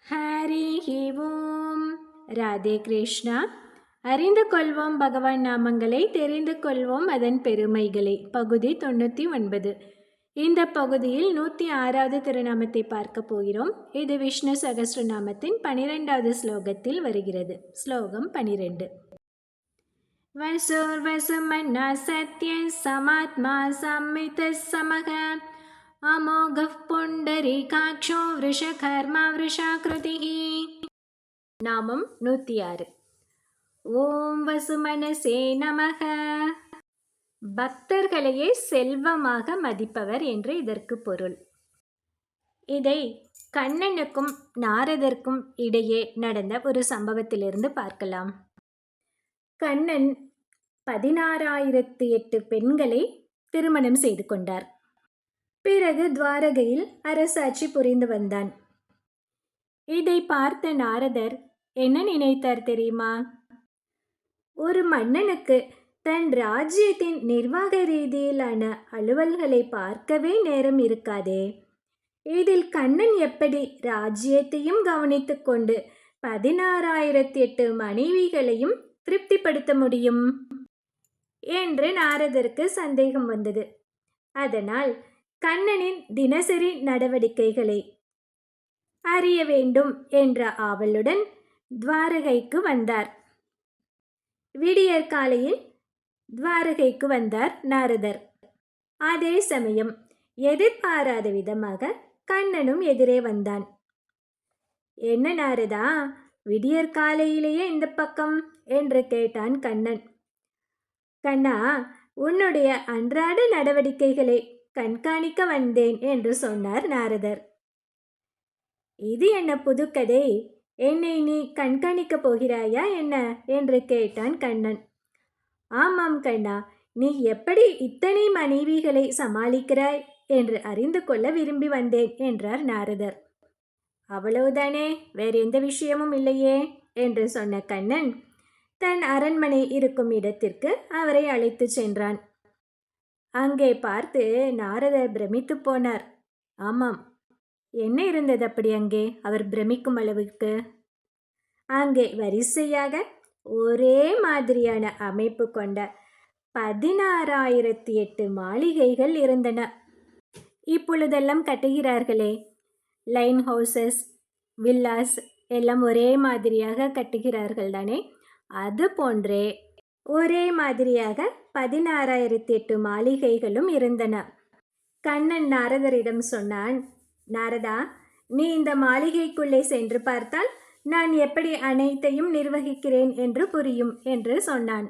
ஹரிஹி ஓம். ராதே கிருஷ்ணா. அறிந்து கொள்வோம் பகவான் நாமங்களை, தெரிந்து கொள்வோம் அதன் பெருமைகளை. பகுதி 99. இந்த பகுதியில் 106வது திருநாமத்தை பார்க்க போகிறோம். இது விஷ்ணு சகஸ்ரநாமத்தின் 12வது ஸ்லோகத்தில் வருகிறது. ஸ்லோகம் 12. வசுர்வசுமன்னா சத்ய சமாத்மா சம்மித சமக அமோகः புண்டரீகாட்சோ விருஷகர்மா விருஷாக்ருதிஹி. நாமம் 106. ஓம் வசுமனசே நமக. பக்தர்களையே செல்வமாக மதிப்பவர் என்று இதற்கு பொருள். இதை கண்ணனுக்கும் நாரதற்கும் இடையே நடந்த ஒரு சம்பவத்திலிருந்து பார்க்கலாம். கண்ணன் 16,008 பெண்களை திருமணம் செய்து கொண்டார். பிறகு துவாரகையில் அரசாட்சி புரிந்து வந்தான். இதை பார்த்த நாரதர் என்ன நினைத்தார் தெரியுமா? ஒரு மன்னனுக்கு தன் ராஜ்யத்தின் நிர்வாக ரீதியிலான அலுவல்களை பார்க்கவே நேரம் இருக்காதே. இதில் கண்ணன் எப்படி ராஜ்யத்தையும் கவனித்து கொண்டு 16,008 மனைவிகளையும் திருப்திப்படுத்த முடியும் என்று நாரதருக்கு சந்தேகம் வந்தது. அதனால் கண்ணனின் தினசரி நடவடிக்கைகளை அறிய வேண்டும் என்ற ஆவலுடன் துவாரகைக்கு வந்தார். விடியற் காலையில் துவாரகைக்கு வந்தார் நாரதர். அதே சமயம் எதிர்பாராத விதமாக கண்ணனும் எதிரே வந்தான். என்ன நாரதா, விடியற் காலையிலேயே இந்த பக்கம் என்று கேட்டான் கண்ணன். கண்ணா, உன்னுடைய அன்றாட நடவடிக்கைகளை கண்காணிக்க வந்தேன் என்று சொன்னார் நாரதர். இது என்ன புதுக்கதை? என்னை நீ கண்காணிக்க போகிறாயா என்ன என்று கேட்டான் கண்ணன். ஆமாம் கண்ணா, நீ எப்படி இத்தனை மனைவிகளை சமாளிக்கிறாய் என்று அறிந்து கொள்ள விரும்பி வந்தேன் என்றார் நாரதர். அவ்வளவுதானே, வேற எந்த விஷயமும் இல்லையே என்று சொன்ன கண்ணன் தன் அரண்மனை இருக்கும் இடத்திற்கு அவரை அழைத்து சென்றான். அங்கே பார்த்து நாரதர் பிரமித்து போனார். ஆமாம், என்ன இருந்தது அப்படி அங்கே அவர் பிரமிக்கும் அளவுக்கு? அங்கே வரிசையாக ஒரே மாதிரியான அமைப்பு கொண்ட 16,008 மாளிகைகள் இருந்தன. இப்பொழுதெல்லாம் கட்டுகிறார்களே, லைன் ஹவுசஸ், வில்லாஸ் எல்லாம் ஒரே மாதிரியாக கட்டுகிறார்கள் தானே, அது போன்றே ஒரே மாதிரியாக 16,008 மாளிகைகளும் இருந்தன. கண்ணன் நாரதரிடம் சொன்னான், நாரதா, நீ இந்த மாளிகைக்குள்ளே சென்று பார்த்தால் நான் எப்படி அனைத்தையும் நிர்வகிக்கிறேன் என்று புரியும் என்று சொன்னான்.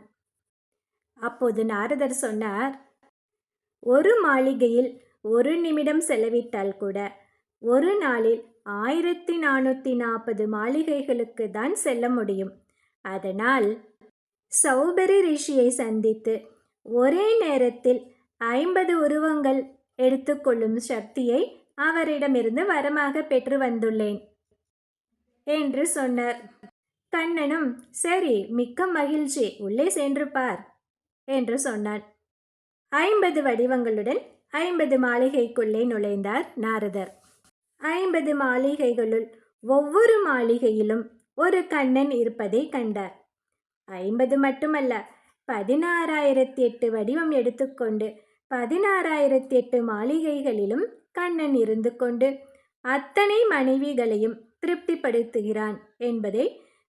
அப்போது நாரதர் சொன்னார், ஒரு மாளிகையில் 1 நிமிடம் செலவிட்டால் கூட ஒரு நாளில் 1440 மாளிகைகளுக்கு தான் செல்ல முடியும். அதனால் சௌபரி ரிஷியை சந்தித்து ஒரே நேரத்தில் 50 உருவங்கள் எடுத்துக்கொள்ளும் சக்தியை அவரிடமிருந்து வரமாக பெற்று வந்துள்ளேன் என்று சொன்னார். கண்ணனும் சரி, மிக்க மகிழ்ச்சி, உள்ளே சென்று பார் என்று சொன்னான். 50 வடிவங்களுடன் 50 மாளிகைக்குள்ளே நுழைந்தார் நாரதர். 50 மாளிகைகளுள் ஒவ்வொரு மாளிகையிலும் ஒரு கண்ணன் இருப்பதை கண்டார். 50 மட்டுமல்ல, 16,008 வடிவம் எடுத்துக்கொண்டு 16,008 மாளிகைகளிலும் கண்ணன் இருந்து கொண்டு அத்தனை மனைவிகளையும் திருப்திப்படுத்துகிறான் என்பதை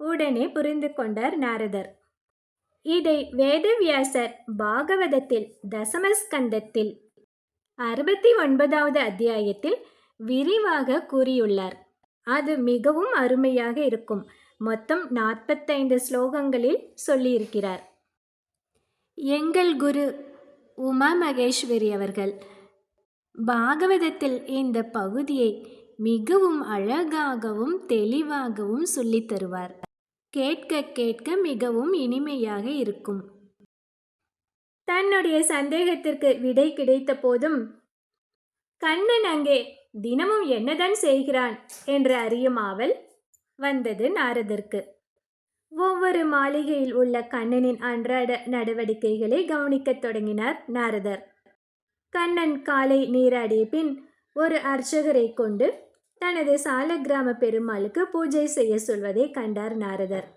உடனே புரிந்து கொண்டார் நாரதர். இதை வேதவியாசர் பாகவதத்தில் தசமஸ்கந்தத்தில் 69வது அத்தியாயத்தில் விரிவாக கூறியுள்ளார். அது மிகவும் அருமையாக இருக்கும். மொத்தம் 45 ஸ்லோகங்களில் சொல்லியிருக்கிறார். எங்கள் குரு உமா மகேஸ்வரி அவர்கள் பாகவதத்தில் இந்த பகுதியை மிகவும் அழகாகவும் தெளிவாகவும் சொல்லித் தருவார். கேட்க கேட்க மிகவும் இனிமையாக இருக்கும். தன்னுடைய சந்தேகத்திற்கு விடை கிடைத்த போதும் கண்ணன் அங்கே தினமும் என்னதான் செய்கிறான் என்று அறியும் ஆவல் வந்தது நாரதற்கு. ஒவ்வொரு மாளிகையில் உள்ள கண்ணனின் அன்றாட நடவடிக்கைகளை கவனிக்கத் தொடங்கினார் நாரதர். கண்ணன் காலை நீராடிய பின் ஒரு அர்ச்சகரை கொண்டு தனது சாலக்கிராம பெருமாளுக்கு பூஜை செய்ய சொல்வதை கண்டார் நாரதர்.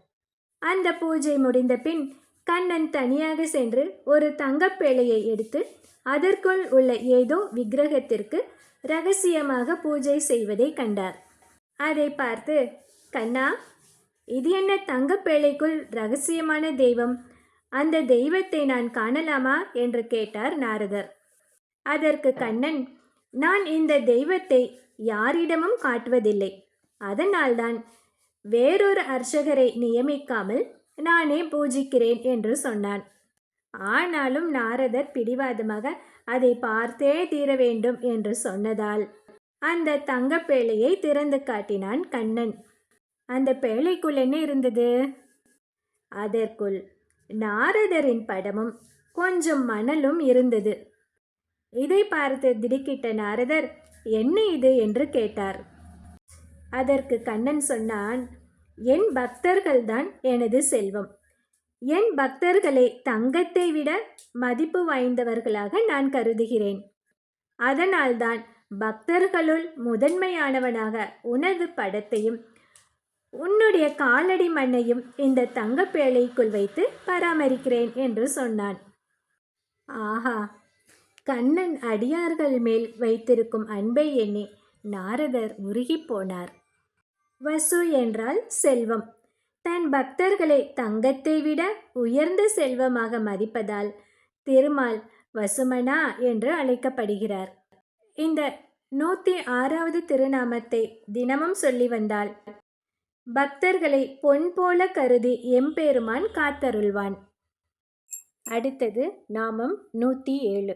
அந்த பூஜை முடிந்த பின் கண்ணன் தனியாக சென்று ஒரு தங்கப்பேழையை எடுத்து அதற்குள் உள்ள ஏதோ விக்கிரகத்திற்கு ரகசியமாக பூஜை செய்வதை கண்டார். அதை பார்த்து, கண்ணா, இது என்ன தங்கப்பேழைக்குள் ரகசியமான தெய்வம்? அந்த தெய்வத்தை நான் காணலாமா என்று கேட்டார் நாரதர். அதற்கு கண்ணன், நான் இந்த தெய்வத்தை யாரிடமும் காட்டுவதில்லை. அதனால்தான் வேறொரு அர்ச்சகரை நியமிக்காமல் நானே பூஜிக்கிறேன் என்று சொன்னான். ஆனாலும் நாரதர் பிடிவாதமாக அதை பார்த்தே தீர வேண்டும் என்று சொன்னதால் அந்த தங்கப்பேழையை திறந்து காட்டினான் கண்ணன். அந்த பேழைக்குள் என்ன இருந்தது? அதற்குள் நாரதரின் படமும் கொஞ்சம் மணலும் இருந்தது. இதை பார்த்து திடுக்கிட்ட நாரதர், என்ன இது என்று கேட்டார். அதற்கு கண்ணன் சொன்னான், என் பக்தர்கள்தான் எனது செல்வம். என் பக்தர்களை தங்கத்தை விட மதிப்பு வாய்ந்தவர்களாக நான் கருதுகிறேன். அதனால்தான் பக்தர்களுள் முதன்மையானவனாக உனது படத்தையும் உன்னுடைய காலடி மண்ணையும் இந்த தங்கப்பேழைக்குள் வைத்து பராமரிக்கிறேன் என்று சொன்னான். ஆஹா! கண்ணன் அடியார்கள் மேல் வைத்திருக்கும் அன்பை எண்ணி நாரதர் உருகி போனார். வசு என்றால் செல்வம். தன் பக்தர்களை தங்கத்தை விட உயர்ந்த செல்வமாக மதிப்பதால் திருமால் வசுமனா என்று அழைக்கப்படுகிறார். இந்த 106வது திருநாமத்தை தினமும் சொல்லி வந்தால் பக்தர்களை பொன் போல கருதி எம்பெருமான் காத்தருள்வான். அடுத்தது நாமம் 107.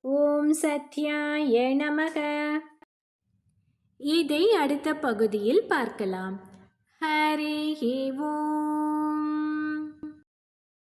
ஓம் சத்யாய நமக. இதை அடுத்த பகுதியில் பார்க்கலாம். ஹரி